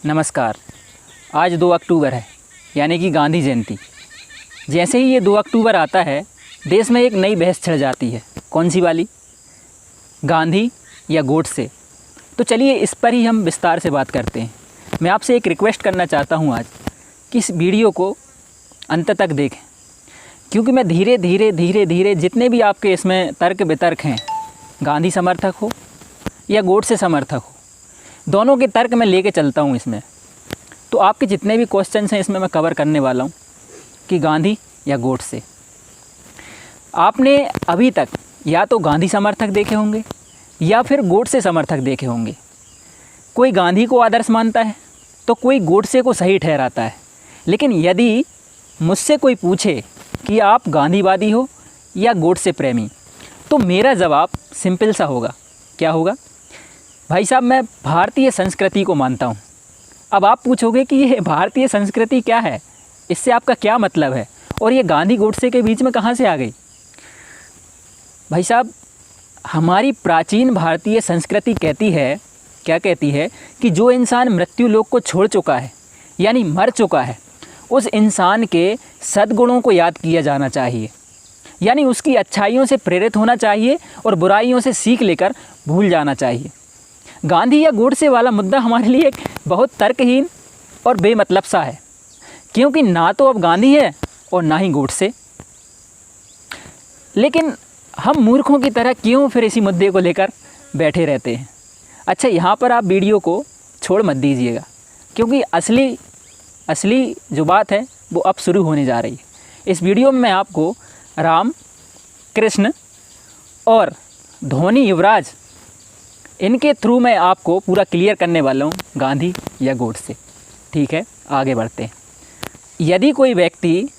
नमस्कार। आज 2 अक्टूबर है, यानी कि गांधी जयंती। जैसे ही ये 2 अक्टूबर आता है, देश में एक नई बहस छिड़ जाती है। कौन सी वाली? गांधी या गोडसे? तो चलिए इस पर ही हम विस्तार से बात करते हैं। मैं आपसे एक रिक्वेस्ट करना चाहता हूँ आज कि इस वीडियो को अंत तक देखें, क्योंकि मैं धीरे धीरे जितने भी आपके इसमें तर्क वितर्क हैं, गांधी समर्थक हो या गोडसे समर्थक हो, दोनों के तर्क मैं लेके चलता हूँ इसमें। तो आपके जितने भी क्वेश्चंस हैं इसमें मैं कवर करने वाला हूँ कि गांधी या गोडसे। आपने अभी तक या तो गांधी समर्थक देखे होंगे या फिर गोडसे समर्थक देखे होंगे। कोई गांधी को आदर्श मानता है तो कोई गोडसे को सही ठहराता है। लेकिन यदि मुझसे कोई पूछे कि आप गांधीवादी हो या गोडसे प्रेमी, तो मेरा जवाब सिंपल सा होगा। क्या होगा? भाई साहब, मैं भारतीय संस्कृति को मानता हूँ। अब आप पूछोगे कि ये भारतीय संस्कृति क्या है, इससे आपका क्या मतलब है, और ये गांधी गोडसे के बीच में कहाँ से आ गई? भाई साहब, हमारी प्राचीन भारतीय संस्कृति कहती है, क्या कहती है, कि जो इंसान मृत्यु लोक को छोड़ चुका है यानी मर चुका है, उस इंसान के सद्गुणों को याद किया जाना चाहिए, यानी उसकी अच्छाइयों से प्रेरित होना चाहिए और बुराइयों से सीख लेकर भूल जाना चाहिए। गांधी या गोडसे वाला मुद्दा हमारे लिए एक बहुत तर्कहीन और बेमतलब सा है, क्योंकि ना तो अब गांधी है और ना ही गोडसे। लेकिन हम मूर्खों की तरह क्यों फिर इसी मुद्दे को लेकर बैठे रहते हैं? अच्छा, यहाँ पर आप वीडियो को छोड़ मत दीजिएगा, क्योंकि असली जो बात है वो अब शुरू होने जा रही है। इस वीडियो में मैं आपको राम, कृष्ण और धोनी, युवराज, इनके थ्रू मैं आपको पूरा क्लियर करने वाला हूँ, गांधी या गोडसे। ठीक है, आगे बढ़ते हैं। यदि कोई व्यक्ति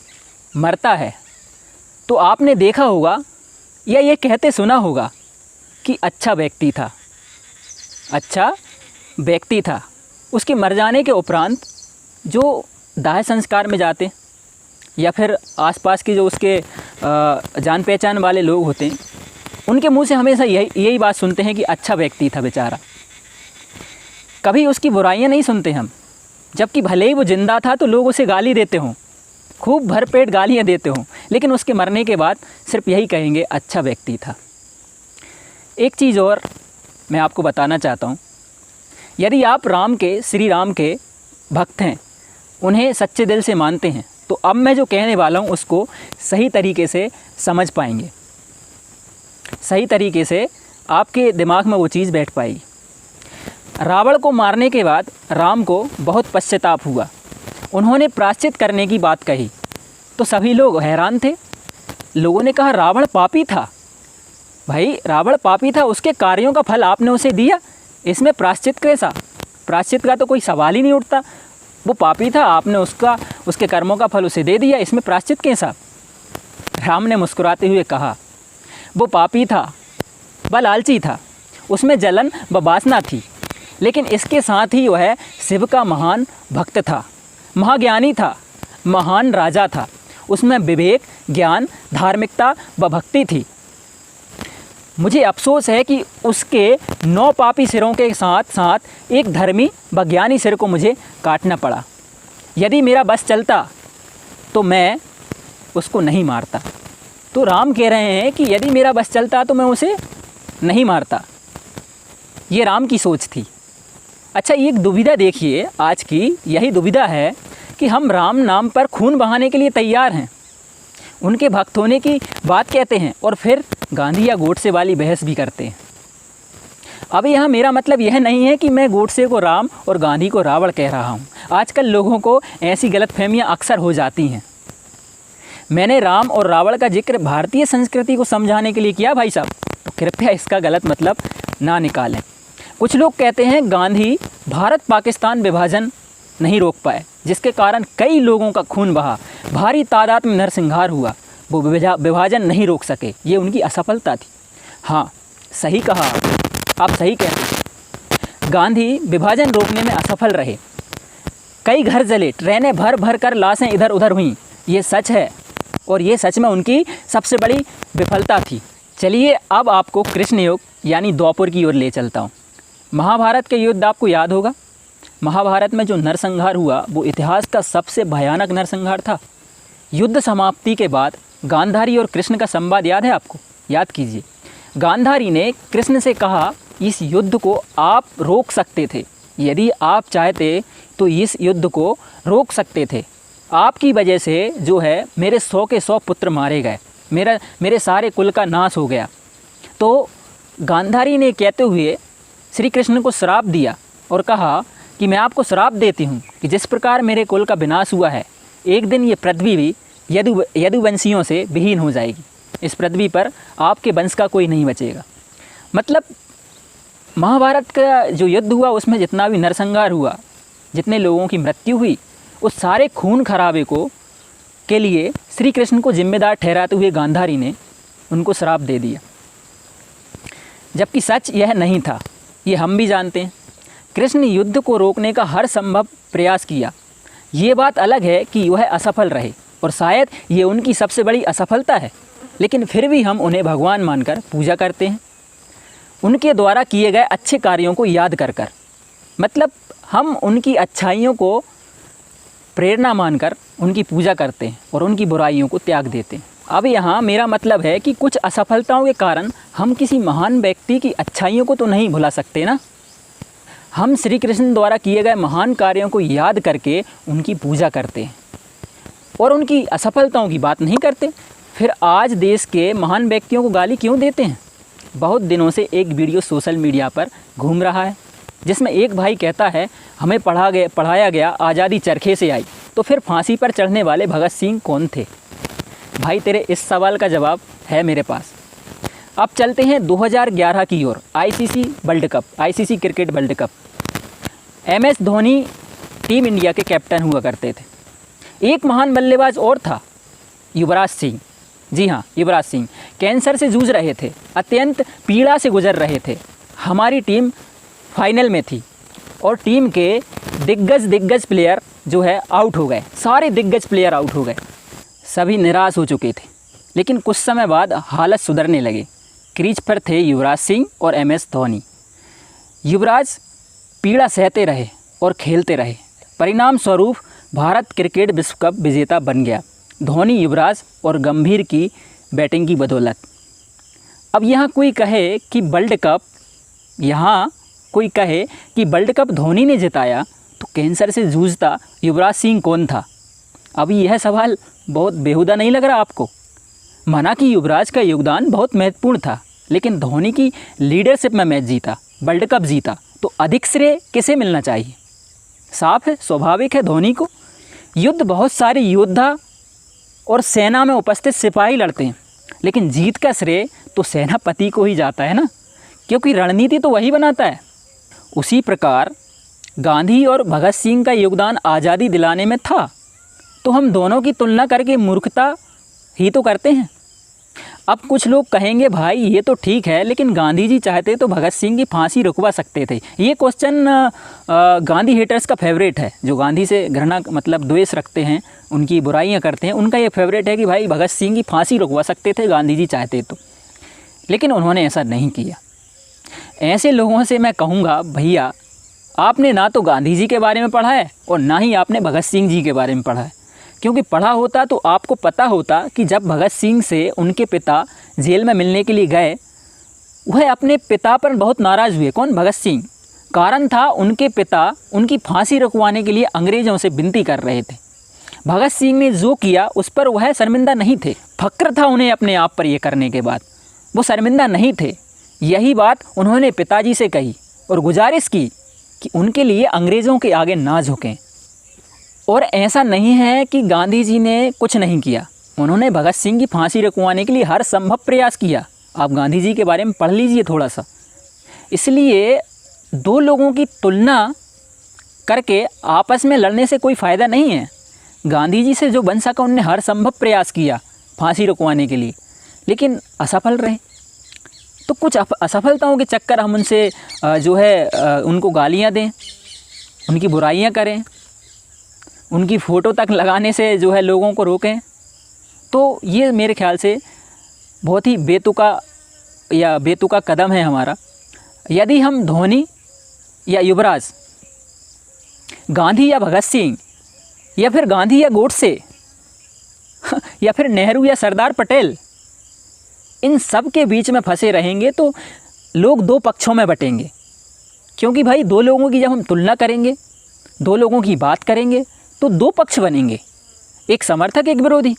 मरता है तो आपने देखा होगा या ये कहते सुना होगा कि अच्छा व्यक्ति था। उसके मर जाने के उपरांत जो दाह संस्कार में जाते या फिर आसपास के जो उसके जान पहचान वाले लोग होते हैं, उनके मुंह से हमेशा यही बात सुनते हैं कि अच्छा व्यक्ति था बेचारा। कभी उसकी बुराइयां नहीं सुनते हम, जबकि भले ही वो जिंदा था तो लोग उसे गाली देते हों, खूब भरपेट गालियां देते हों, लेकिन उसके मरने के बाद सिर्फ यही कहेंगे अच्छा व्यक्ति था। एक चीज़ और मैं आपको बताना चाहता हूँ। यदि आप श्री राम के भक्त हैं, उन्हें सच्चे दिल से मानते हैं, तो अब मैं जो कहने वाला हूँ उसको सही तरीके से समझ पाएंगे, सही तरीके से आपके दिमाग में वो चीज़ बैठ पाएगी। रावण को मारने के बाद राम को बहुत पश्चाताप हुआ। उन्होंने प्रायश्चित करने की बात कही तो सभी लोग हैरान थे। लोगों ने कहा रावण पापी था। भाई, रावण पापी था, उसके कार्यों का फल आपने उसे दिया, इसमें प्रायश्चित कैसा? प्रायश्चित का तो कोई सवाल ही नहीं उठता। वो पापी था, आपने उसके कर्मों का फल उसे दे दिया, इसमें प्रायश्चित कैसा? राम ने मुस्कुराते हुए कहा, वो पापी था, वह लालची था, उसमें जलन व वासना थी, लेकिन इसके साथ ही वह शिव का महान भक्त था, महाज्ञानी था, महान राजा था। उसमें विवेक, ज्ञान, धार्मिकता व भक्ति थी। मुझे अफसोस है कि उसके 9 पापी सिरों के साथ साथ एक धर्मी व ज्ञानी सिर को मुझे काटना पड़ा। यदि मेरा बस चलता तो मैं उसको नहीं मारता। तो राम कह रहे हैं कि यदि मेरा बस चलता तो मैं उसे नहीं मारता। ये राम की सोच थी। अच्छा, एक दुविधा देखिए, आज की यही दुविधा है कि हम राम नाम पर खून बहाने के लिए तैयार हैं, उनके भक्त होने की बात कहते हैं और फिर गांधी या गोडसे वाली बहस भी करते हैं। अब यहाँ मेरा मतलब यह नहीं है कि मैं गोडसे को राम और गांधी को रावण कह रहा हूँ। आजकल लोगों को ऐसी गलतफहमियाँ अक्सर हो जाती हैं। मैंने राम और रावण का जिक्र भारतीय संस्कृति को समझाने के लिए किया भाई साहब, तो कृपया इसका गलत मतलब ना निकालें। कुछ लोग कहते हैं गांधी भारत पाकिस्तान विभाजन नहीं रोक पाए, जिसके कारण कई लोगों का खून बहा, भारी तादाद में नरसंहार हुआ, वो विभाजन नहीं रोक सके, ये उनकी असफलता थी। हाँ, सही कहा आप सही कहते हैं। गांधी विभाजन रोकने में असफल रहे, कई घर जले, ट्रेनें भर कर लाशें इधर उधर हुईं, ये सच है, और ये सच में उनकी सबसे बड़ी विफलता थी। चलिए अब आपको कृष्ण युग यानी द्वापर की ओर ले चलता हूँ। महाभारत के युद्ध आपको याद होगा। महाभारत में जो नरसंहार हुआ वो इतिहास का सबसे भयानक नरसंहार था। युद्ध समाप्ति के बाद गांधारी और कृष्ण का संवाद याद है आपको? याद कीजिए। गांधारी ने कृष्ण से कहा, इस युद्ध को आप रोक सकते थे, यदि आप चाहते तो इस युद्ध को रोक सकते थे। आपकी वजह से जो है मेरे 100 के 100 पुत्र मारे गए, मेरे सारे कुल का नाश हो गया। तो गांधारी ने कहते हुए श्री कृष्ण को श्राप दिया और कहा कि मैं आपको श्राप देती हूँ कि जिस प्रकार मेरे कुल का विनाश हुआ है, एक दिन ये पृथ्वी भी यदुवंशियों से विहीन हो जाएगी। इस पृथ्वी पर आपके वंश का कोई नहीं बचेगा। मतलब महाभारत का जो युद्ध हुआ उसमें जितना भी नरसंहार हुआ, जितने लोगों की मृत्यु हुई, उस सारे खून खराबे के लिए श्री कृष्ण को जिम्मेदार ठहराते हुए गांधारी ने उनको श्राप दे दिया। जबकि सच यह नहीं था, ये हम भी जानते हैं। कृष्ण ने युद्ध को रोकने का हर संभव प्रयास किया। ये बात अलग है कि वह असफल रहे और शायद ये उनकी सबसे बड़ी असफलता है, लेकिन फिर भी हम उन्हें भगवान मानकर पूजा करते हैं, उनके द्वारा किए गए अच्छे कार्यों को याद कर कर। मतलब हम उनकी अच्छाइयों को प्रेरणा मानकर उनकी पूजा करते हैं और उनकी बुराइयों को त्याग देते हैं। अब यहाँ मेरा मतलब है कि कुछ असफलताओं के कारण हम किसी महान व्यक्ति की अच्छाइयों को तो नहीं भुला सकते ना। हम श्री कृष्ण द्वारा किए गए महान कार्यों को याद करके उनकी पूजा करते हैं और उनकी असफलताओं की बात नहीं करते। फिर आज देश के महान व्यक्तियों को गाली क्यों देते हैं? बहुत दिनों से एक वीडियो सोशल मीडिया पर घूम रहा है जिसमें एक भाई कहता है, हमें पढ़ाया गया आज़ादी चरखे से आई, तो फिर फांसी पर चढ़ने वाले भगत सिंह कौन थे? भाई तेरे इस सवाल का जवाब है मेरे पास। अब चलते हैं 2011 की ओर, ICC cricket world cup. MS Dhoni team India के कैप्टन हुआ करते थे। एक महान बल्लेबाज और था, युवराज सिंह। जी हाँ, युवराज सिंह कैंसर से जूझ रहे थे, अत्यंत पीड़ा से गुजर रहे थे। हमारी टीम फाइनल में थी और टीम के दिग्गज प्लेयर जो है आउट हो गए, सारे दिग्गज प्लेयर आउट हो गए। सभी निराश हो चुके थे, लेकिन कुछ समय बाद हालत सुधरने लगे। क्रीज पर थे युवराज सिंह और MS धोनी। युवराज पीड़ा सहते रहे और खेलते रहे। परिणाम स्वरूप भारत क्रिकेट विश्व कप विजेता बन गया, धोनी, युवराज और गंभीर की बैटिंग की बदौलत। अब यहाँ कोई कहे कि वर्ल्ड कप धोनी ने जिताया, तो कैंसर से जूझता युवराज सिंह कौन था? अब यह सवाल बहुत बेहुदा नहीं लग रहा आपको? माना कि युवराज का योगदान बहुत महत्वपूर्ण था, लेकिन धोनी की लीडरशिप में मैच जीता, वर्ल्ड कप जीता, तो अधिक श्रेय किसे मिलना चाहिए? साफ है, स्वाभाविक है धोनी को। युद्ध बहुत सारे योद्धा और सेना में उपस्थित सिपाही लड़ते हैं, लेकिन जीत का श्रेय तो सेनापति को ही जाता है ना, क्योंकि रणनीति तो वही बनाता है। उसी प्रकार गांधी और भगत सिंह का योगदान आज़ादी दिलाने में था, तो हम दोनों की तुलना करके मूर्खता ही तो करते हैं। अब कुछ लोग कहेंगे, भाई ये तो ठीक है, लेकिन गांधी जी चाहते तो भगत सिंह की फांसी रुकवा सकते थे। ये क्वेश्चन गांधी हेटर्स का फेवरेट है, जो गांधी से घृणा मतलब द्वेष रखते हैं, उनकी बुराइयां करते हैं, उनका ये फेवरेट है कि भाई भगत सिंह की फांसी रुकवा सकते थे गांधी जी चाहते तो, लेकिन उन्होंने ऐसा नहीं किया। ऐसे लोगों से मैं कहूँगा, भैया आपने ना तो गांधी जी के बारे में पढ़ा है और ना ही आपने भगत सिंह जी के बारे में पढ़ा है, क्योंकि पढ़ा होता तो आपको पता होता कि जब भगत सिंह से उनके पिता जेल में मिलने के लिए गए, वह अपने पिता पर बहुत नाराज़ हुए। कौन? भगत सिंह। कारण था उनके पिता उनकी फांसी रुकवाने के लिए अंग्रेज़ों से विनती कर रहे थे। भगत सिंह ने जो किया उस पर वह शर्मिंदा नहीं थे, फ़क्र था उन्हें अपने आप पर यह करने के बाद, वो शर्मिंदा नहीं थे। यही बात उन्होंने पिताजी से कही और गुजारिश की कि उनके लिए अंग्रेज़ों के आगे ना झुकें। और ऐसा नहीं है कि गांधी जी ने कुछ नहीं किया, उन्होंने भगत सिंह की फांसी रुकवाने के लिए हर संभव प्रयास किया। आप गांधी जी के बारे में पढ़ लीजिए थोड़ा सा। इसलिए दो लोगों की तुलना करके आपस में लड़ने से कोई फ़ायदा नहीं है। गांधी जी से जो बन सका उन्होंने हर संभव प्रयास किया फांसी रुकवाने के लिए, लेकिन असफल रहे। तो कुछ असफलताओं के चक्कर हम उनसे जो है उनको गालियां दें, उनकी बुराइयां करें, उनकी फ़ोटो तक लगाने से जो है लोगों को रोकें, तो ये मेरे ख्याल से बहुत ही बेतुका कदम है हमारा। यदि हम धोनी या युवराज गांधी या भगत सिंह या फिर गांधी या गोडसे या फिर नेहरू या सरदार पटेल, इन सब के बीच में फंसे रहेंगे तो लोग दो पक्षों में बटेंगे। क्योंकि भाई दो लोगों की जब हम तुलना करेंगे, दो लोगों की बात करेंगे तो दो पक्ष बनेंगे, एक समर्थक एक विरोधी,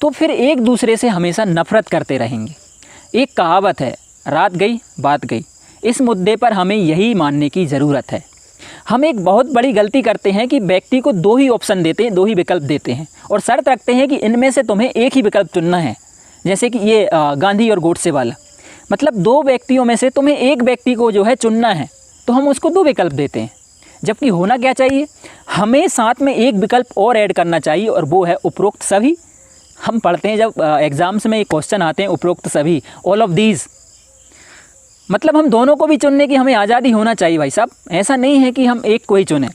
तो फिर एक दूसरे से हमेशा नफरत करते रहेंगे। एक कहावत है, रात गई बात गई। इस मुद्दे पर हमें यही मानने की ज़रूरत है। हम एक बहुत बड़ी गलती करते हैं कि व्यक्ति को दो ही ऑप्शन देते हैं, दो ही विकल्प देते हैं और शर्त रखते हैं कि इनमें से तुम्हें एक ही विकल्प चुनना है। जैसे कि ये गांधी और गोडसे वाला, मतलब दो व्यक्तियों में से तुम्हें एक व्यक्ति को जो है चुनना है, तो हम उसको दो विकल्प देते हैं। जबकि होना क्या चाहिए, हमें साथ में एक विकल्प और ऐड करना चाहिए और वो है उपरोक्त सभी। हम पढ़ते हैं जब एग्ज़ाम्स में एक क्वेश्चन आते हैं उपरोक्त सभी, ऑल ऑफ दीज, मतलब हम दोनों को भी चुनने की हमें आज़ादी होना चाहिए भाई साहब। ऐसा नहीं है कि हम एक को ही चुनें।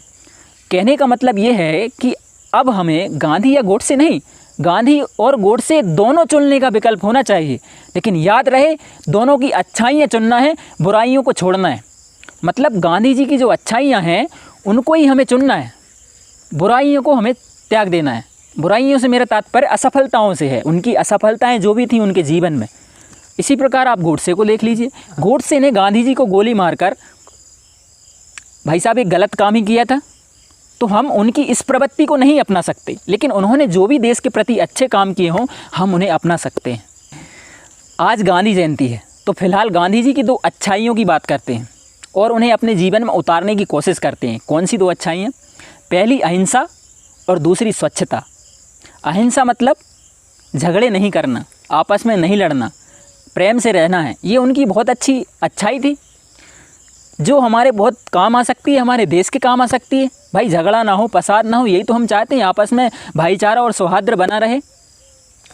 कहने का मतलब ये है कि अब हमें गांधी या गोडसे नहीं, गांधी और गोडसे दोनों चुनने का विकल्प होना चाहिए। लेकिन याद रहे, दोनों की अच्छाइयाँ चुनना है, बुराइयों को छोड़ना है। मतलब गांधी जी की जो अच्छाइयाँ हैं उनको ही हमें चुनना है, बुराइयों को हमें त्याग देना है। बुराइयों से मेरा तात्पर्य असफलताओं से है, उनकी असफलताएं जो भी थी उनके जीवन में। इसी प्रकार आप गोडसे को देख लीजिए, गोडसे ने गांधी जी को गोली मारकर भाई साहब एक गलत काम ही किया था, तो हम उनकी इस प्रवृत्ति को नहीं अपना सकते। लेकिन उन्होंने जो भी देश के प्रति अच्छे काम किए हों हम उन्हें अपना सकते हैं। आज गांधी जयंती है, तो फिलहाल गांधी जी की दो अच्छाइयों की बात करते हैं और उन्हें अपने जीवन में उतारने की कोशिश करते हैं। कौन सी दो अच्छाइयाँ? पहली अहिंसा और दूसरी स्वच्छता। अहिंसा मतलब झगड़े नहीं करना, आपस में नहीं लड़ना, प्रेम से रहना है। ये उनकी बहुत अच्छी अच्छाई थी जो हमारे बहुत काम आ सकती है, हमारे देश के काम आ सकती है। भाई झगड़ा ना हो, फसाद ना हो, यही तो हम चाहते हैं, आपस में भाईचारा और सौहार्द बना रहे।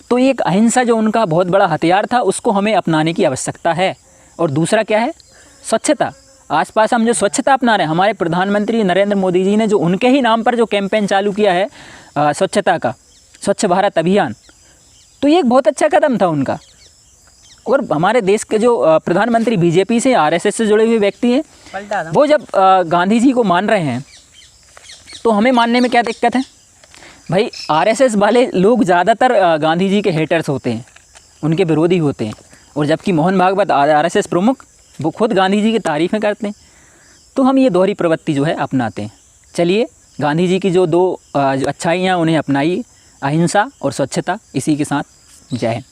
तो एक अहिंसा जो उनका बहुत बड़ा हथियार था, उसको हमें अपनाने की आवश्यकता है। और दूसरा क्या है? स्वच्छता। आसपास हम जो स्वच्छता अपना रहे हैं, हमारे प्रधानमंत्री नरेंद्र मोदी जी ने जो उनके ही नाम पर जो कैंपेन चालू किया है स्वच्छता का, स्वच्छ भारत अभियान, तो ये एक बहुत अच्छा कदम था उनका। और हमारे देश के जो प्रधानमंत्री बीजेपी से, आरएसएस से जुड़े हुए व्यक्ति हैं, वो जब गांधी जी को मान रहे हैं तो हमें मानने में क्या दिक्कत है? भाई आरएसएस वाले लोग ज़्यादातर गांधी जी के हेटर्स होते हैं, उनके विरोधी होते हैं। और जबकि मोहन भागवत आरएसएस प्रमुख, वो खुद गांधी जी की तारीफ़ें करते हैं। तो हम ये दोहरी प्रवृत्ति जो है अपनाते हैं। चलिए, गांधी जी की जो दो अच्छाइयाँ उन्हें अपनाइए, अहिंसा और स्वच्छता। इसी के साथ जय हिंद।